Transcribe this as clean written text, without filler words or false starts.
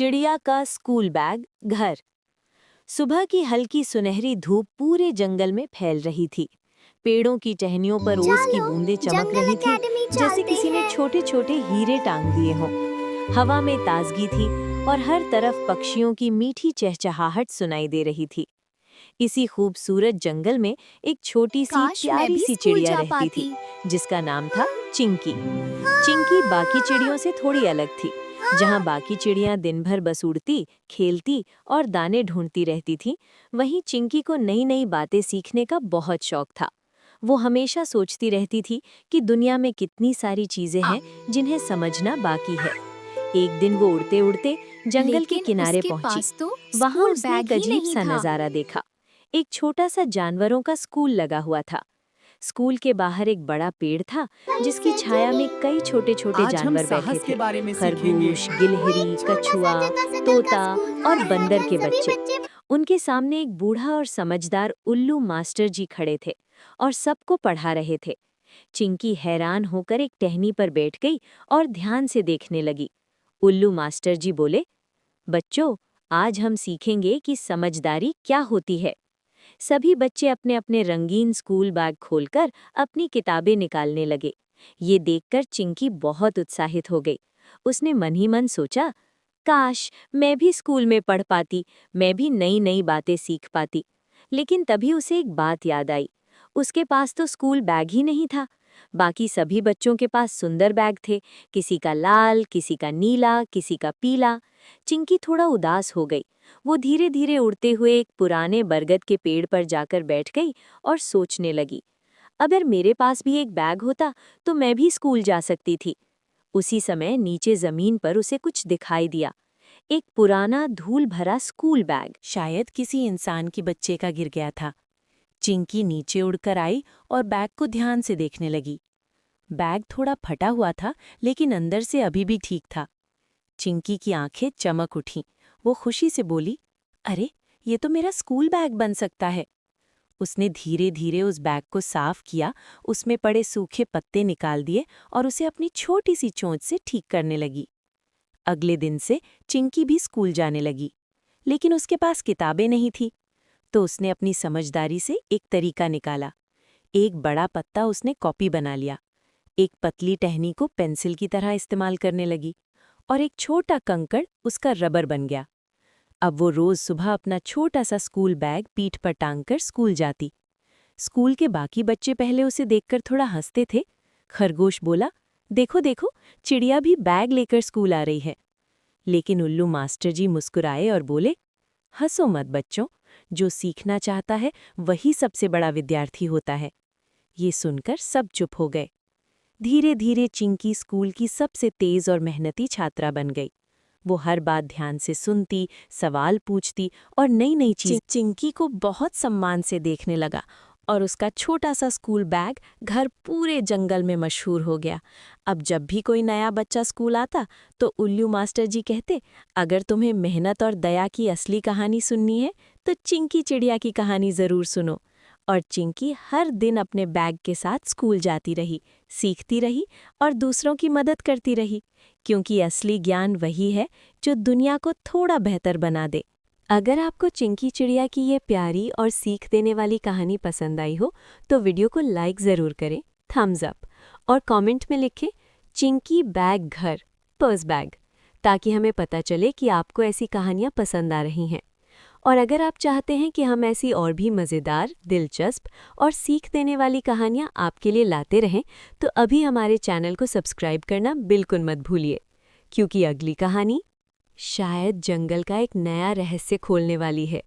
चिड़िया का school bag घर। सुबह की हल्की सुनहरी धूप पूरे जंगल में फैल रही थी। पेड़ों की टहनियों पर ओस की बूंदें चमक रही थी, जैसे किसी ने छोटे छोटे हीरे टांग दिए हों। हवा में ताजगी थी और हर तरफ पक्षियों की मीठी चहचहाहट सुनाई दे रही थी। इसी खूबसूरत जंगल में एक छोटी सी प्यारी सी चिड़िया रहती थी, जिसका नाम था चिंकी। चिंकी बाकी चिड़ियों से थोड़ी अलग थी। जहाँ बाकी चिड़ियाँ दिन भर बस उड़ती, खेलती और दाने ढूंढती रहती थीं, वहीं चिंकी को नई नई बातें सीखने का बहुत शौक था। वो हमेशा सोचती रहती थी कि दुनिया में कितनी सारी चीजें हैं जिन्हें समझना बाकी है। एक दिन वो उड़ते उड़ते जंगल के किनारे पहुंची। वहां उसने एक अजीब सा नजारा देखा। एक छोटा सा जानवरों का स्कूल लगा हुआ था। स्कूल के बाहर एक बड़ा पेड़ था, जिसकी छाया में कई छोटे छोटे जानवर बैठे थे। खरगोश, गिलहरी, कछुआ, तोता और बंदर के बच्चे। उनके सामने एक बूढ़ा और समझदार उल्लू मास्टर जी खड़े थे और सबको पढ़ा रहे थे। चिंकी हैरान होकर एक टहनी पर बैठ गई और ध्यान से देखने लगी। उल्लू मास्टर जी बोले, बच्चों, आज हम सीखेंगे कि समझदारी क्या होती है। सभी बच्चे अपने अपने रंगीन स्कूल बैग खोलकर अपनी किताबें निकालने लगे। ये देखकर चिंकी बहुत उत्साहित हो गई। उसने मन ही मन सोचा, काश मैं भी स्कूल में पढ़ पाती, मैं भी नई नई बातें सीख पाती। लेकिन तभी उसे एक बात याद आई। उसके पास तो स्कूल बैग ही नहीं था। बाकी सभी बच्चों के पास सुंदर बैग थे, किसी का लाल, किसी का नीला, किसी का पीला। चिंकी थोड़ा उदास हो गई। वो धीरे धीरे उड़ते हुए एक पुराने बरगद के पेड़ पर जाकर बैठ गई और सोचने लगी, अगर मेरे पास भी एक बैग होता तो मैं भी स्कूल जा सकती थी। उसी समय नीचे जमीन पर उसे कुछ दिखाई दिया। एक पुराना धूल भरा स्कूल बैग, शायद किसी इंसान के बच्चे का गिर गया था। चिंकी नीचे उड़कर आई और बैग को ध्यान से देखने लगी। बैग थोड़ा फटा हुआ था, लेकिन अंदर से अभी भी ठीक था। चिंकी की आंखें चमक उठीं। वो खुशी से बोली, अरे, ये तो मेरा स्कूल बैग बन सकता है। उसने धीरे धीरे उस बैग को साफ किया, उसमें पड़े सूखे पत्ते निकाल दिए और उसे अपनी छोटी सी चोंच से ठीक करने लगी। अगले दिन से चिंकी भी स्कूल जाने लगी, लेकिन उसके पास किताबें नहीं थी। तो उसने अपनी समझदारी से एक तरीका निकाला। एक बड़ा पत्ता उसने कॉपी बना लिया, एक पतली टहनी को पेंसिल की तरह इस्तेमाल करने लगी और एक छोटा कंकड़ उसका रबर बन गया। अब वो रोज सुबह अपना छोटा सा स्कूल बैग पीठ पर टांगकर स्कूल जाती। स्कूल के बाकी बच्चे पहले उसे देखकर थोड़ा हंसते थे। खरगोश बोला, देखो देखो, चिड़िया भी बैग लेकर स्कूल आ रही है। लेकिन उल्लू मास्टर जी मुस्कुराए और बोले, हंसो मत बच्चों, जो सीखना चाहता है वही सबसे बड़ा विद्यार्थी होता है। ये सुनकर सब चुप हो गए। धीरे धीरे चिंकी स्कूल की सबसे तेज और मेहनती छात्रा बन गई। वो हर बात ध्यान से सुनती, सवाल पूछती और नई नई चीज चिंकी को बहुत सम्मान से देखने लगा और उसका छोटा सा स्कूल बैग घर पूरे जंगल में मशहूर हो गया। अब जब भी कोई नया बच्चा स्कूल आता तो उल्लू मास्टर जी कहते, अगर तुम्हें मेहनत और दया की असली कहानी सुननी है तो चिंकी चिड़िया की कहानी ज़रूर सुनो। और चिंकी हर दिन अपने बैग के साथ स्कूल जाती रही, सीखती रही और दूसरों की मदद करती रही, क्योंकि असली ज्ञान वही है जो दुनिया को थोड़ा बेहतर बना दे। अगर आपको चिंकी चिड़िया की ये प्यारी और सीख देने वाली कहानी पसंद आई हो तो वीडियो को लाइक ज़रूर करें, थम्स अप, और कमेंट में लिखें चिंकी बैग घर, पर्स बैग, ताकि हमें पता चले कि आपको ऐसी कहानियाँ पसंद आ रही हैं। और अगर आप चाहते हैं कि हम ऐसी और भी मज़ेदार, दिलचस्प और सीख देने वाली कहानियाँ आपके लिए लाते रहें तो अभी हमारे चैनल को सब्सक्राइब करना बिल्कुल मत भूलिए, क्योंकि अगली कहानी शायद जंगल का एक नया रहस्य खोलने वाली है।